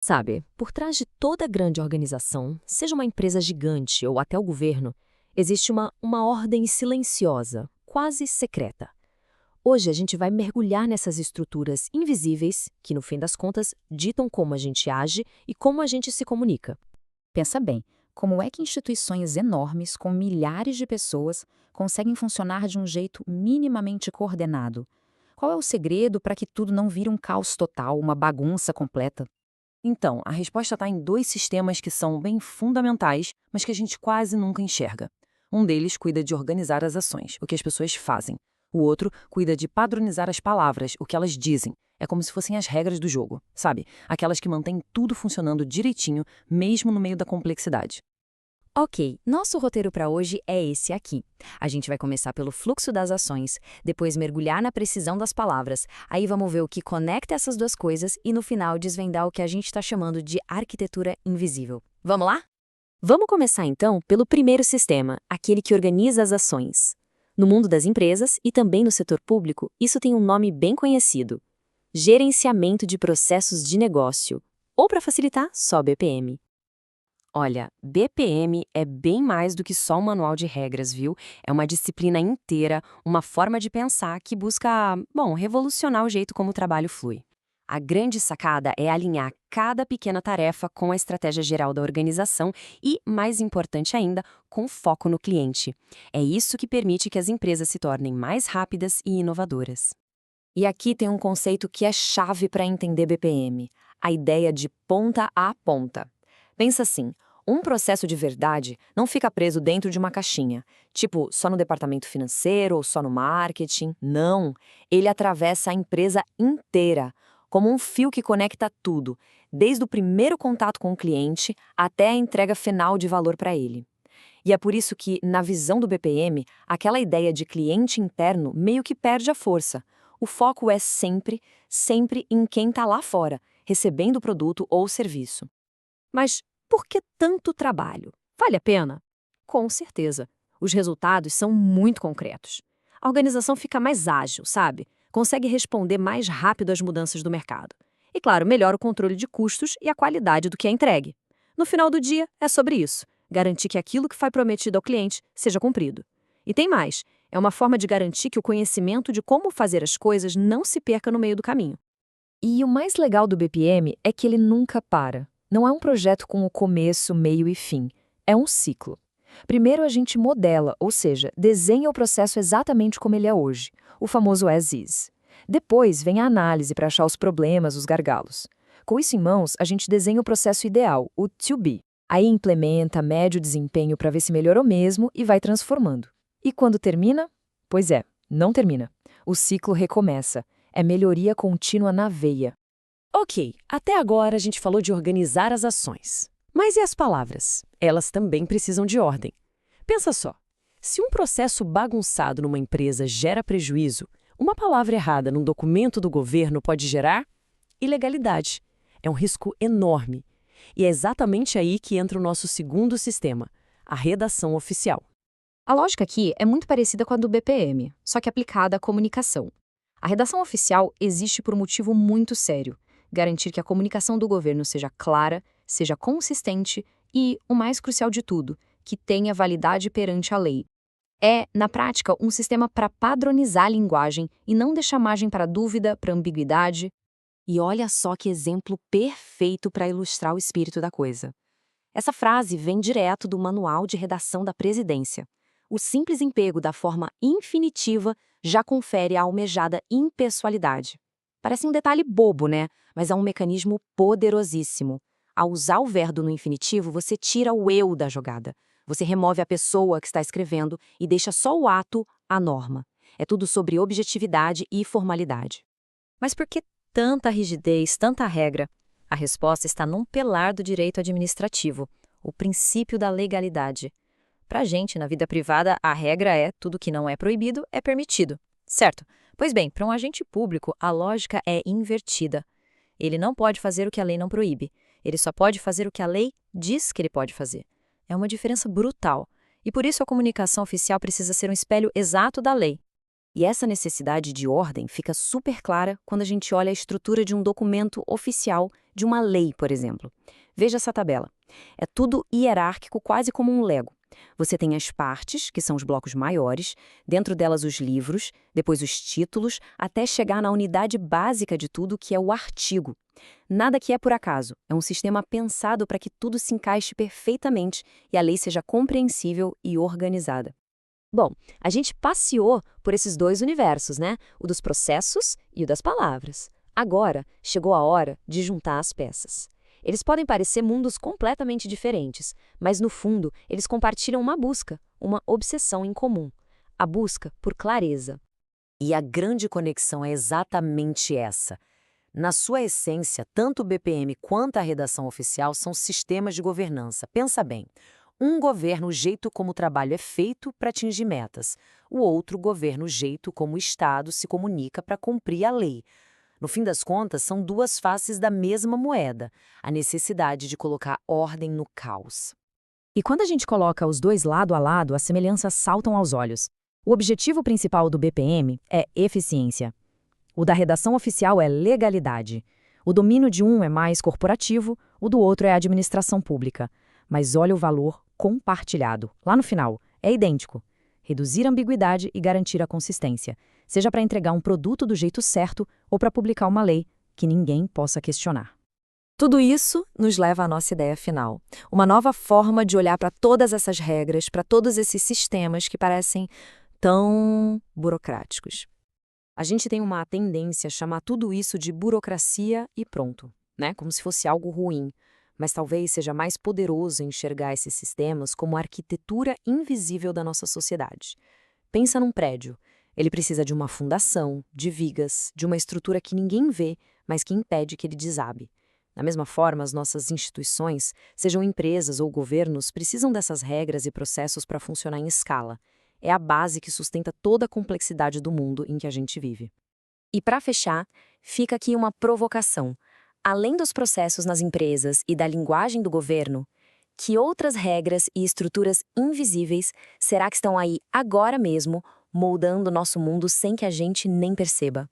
Sabe, por trás de toda grande organização, seja uma empresa gigante ou até o governo, existe uma ordem silenciosa, quase secreta. Hoje a gente vai mergulhar nessas estruturas invisíveis que, no fim das contas, ditam como a gente age e como a gente se comunica. Pensa bem, como é que instituições enormes, com milhares de pessoas, conseguem funcionar de um jeito minimamente coordenado? Qual é o segredo para que tudo não vire um caos total, uma bagunça completa? Então, a resposta está em dois sistemas que são bem fundamentais, mas que a gente quase nunca enxerga. Um deles cuida de organizar as ações, o que as pessoas fazem. O outro cuida de padronizar as palavras, o que elas dizem. É como se fossem as regras do jogo, sabe? Aquelas que mantêm tudo funcionando direitinho, mesmo no meio da complexidade. Ok, nosso roteiro para hoje é esse aqui. A gente vai começar pelo fluxo das ações, depois mergulhar na precisão das palavras. Aí vamos ver o que conecta essas duas coisas e no final desvendar o que a gente está chamando de arquitetura invisível. Vamos lá? Vamos começar então pelo primeiro sistema, aquele que organiza as ações. No mundo das empresas e também no setor público, isso tem um nome bem conhecido: gerenciamento de processos de negócio, ou para facilitar, só BPM. Olha, BPM é bem mais do que só um manual de regras, viu? É uma disciplina inteira, uma forma de pensar que busca, bom, revolucionar o jeito como o trabalho flui. A grande sacada é alinhar cada pequena tarefa com a estratégia geral da organização e, mais importante ainda, com foco no cliente. É isso que permite que as empresas se tornem mais rápidas e inovadoras. E aqui tem um conceito que é chave para entender BPM, a ideia de ponta a ponta. Pensa assim, um processo de verdade não fica preso dentro de uma caixinha, tipo só no departamento financeiro ou só no marketing. Não, ele atravessa a empresa inteira, como um fio que conecta tudo, desde o primeiro contato com o cliente até a entrega final de valor para ele. E é por isso que, na visão do BPM, aquela ideia de cliente interno meio que perde a força. O foco é sempre, sempre em quem está lá fora, recebendo o produto ou serviço. Mas por que tanto trabalho? Vale a pena? Com certeza. Os resultados são muito concretos. A organização fica mais ágil, sabe? Consegue responder mais rápido às mudanças do mercado. E, claro, melhora o controle de custos e a qualidade do que é entregue. No final do dia, é sobre isso: garantir que aquilo que foi prometido ao cliente seja cumprido. E tem mais: é uma forma de garantir que o conhecimento de como fazer as coisas não se perca no meio do caminho. E o mais legal do BPM é que ele nunca para. Não é um projeto com o começo, meio e fim. É um ciclo. Primeiro a gente modela, ou seja, desenha o processo exatamente como ele é hoje, o famoso as is. Depois vem a análise para achar os problemas, os gargalos. Com isso em mãos, a gente desenha o processo ideal, o to be. Aí implementa, mede o desempenho para ver se melhorou mesmo e vai transformando. E quando termina? Pois é, não termina. O ciclo recomeça. É melhoria contínua na veia. Ok, até agora a gente falou de organizar as ações. Mas e as palavras? Elas também precisam de ordem. Pensa só, se um processo bagunçado numa empresa gera prejuízo, uma palavra errada num documento do governo pode gerar ilegalidade. É um risco enorme. E é exatamente aí que entra o nosso segundo sistema, a redação oficial. A lógica aqui é muito parecida com a do BPM, só que aplicada à comunicação. A redação oficial existe por um motivo muito sério: garantir que a comunicação do governo seja clara, seja consistente e, o mais crucial de tudo, que tenha validade perante a lei. É, na prática, um sistema para padronizar a linguagem e não deixar margem para dúvida, para ambiguidade. E olha só que exemplo perfeito para ilustrar o espírito da coisa. Essa frase vem direto do Manual de Redação da Presidência. O simples emprego da forma infinitiva já confere a almejada impessoalidade. Parece um detalhe bobo, né? Mas é um mecanismo poderosíssimo. Ao usar o verbo no infinitivo, você tira o eu da jogada. Você remove a pessoa que está escrevendo e deixa só o ato, a norma. É tudo sobre objetividade e formalidade. Mas por que tanta rigidez, tanta regra? A resposta está num pilar do direito administrativo, o princípio da legalidade. Para a gente, na vida privada, a regra é tudo que não é proibido é permitido, certo? Pois bem, para um agente público, a lógica é invertida. Ele não pode fazer o que a lei não proíbe. Ele só pode fazer o que a lei diz que ele pode fazer. É uma diferença brutal. E por isso a comunicação oficial precisa ser um espelho exato da lei. E essa necessidade de ordem fica super clara quando a gente olha a estrutura de um documento oficial, de uma lei, por exemplo. Veja essa tabela. É tudo hierárquico, quase como um Lego. Você tem as partes, que são os blocos maiores, dentro delas os livros, depois os títulos, até chegar na unidade básica de tudo, que é o artigo. Nada que é por acaso, é um sistema pensado para que tudo se encaixe perfeitamente e a lei seja compreensível e organizada. Bom, a gente passeou por esses dois universos, né? O dos processos e o das palavras. Agora, chegou a hora de juntar as peças. Eles podem parecer mundos completamente diferentes, mas no fundo, eles compartilham uma busca, uma obsessão em comum. A busca por clareza. E a grande conexão é exatamente essa. Na sua essência, tanto o BPM quanto a redação oficial são sistemas de governança. Pensa bem. Um governa o jeito como o trabalho é feito para atingir metas. O outro governa o jeito como o Estado se comunica para cumprir a lei. No fim das contas, são duas faces da mesma moeda, a necessidade de colocar ordem no caos. E quando a gente coloca os dois lado a lado, as semelhanças saltam aos olhos. O objetivo principal do BPM é eficiência. O da redação oficial é legalidade. O domínio de um é mais corporativo, o do outro é a administração pública. Mas olha o valor compartilhado. Lá no final, é idêntico. Reduzir a ambiguidade e garantir a consistência, seja para entregar um produto do jeito certo ou para publicar uma lei que ninguém possa questionar. Tudo isso nos leva à nossa ideia final. Uma nova forma de olhar para todas essas regras, para todos esses sistemas que parecem tão burocráticos. A gente tem uma tendência a chamar tudo isso de burocracia e pronto, né? Como se fosse algo ruim. Mas talvez seja mais poderoso enxergar esses sistemas como a arquitetura invisível da nossa sociedade. Pensa num prédio. Ele precisa de uma fundação, de vigas, de uma estrutura que ninguém vê, mas que impede que ele desabe. Da mesma forma, as nossas instituições, sejam empresas ou governos, precisam dessas regras e processos para funcionar em escala. É a base que sustenta toda a complexidade do mundo em que a gente vive. E para fechar, fica aqui uma provocação. Além dos processos nas empresas e da linguagem do governo, que outras regras e estruturas invisíveis será que estão aí agora mesmo, moldando nosso mundo sem que a gente nem perceba?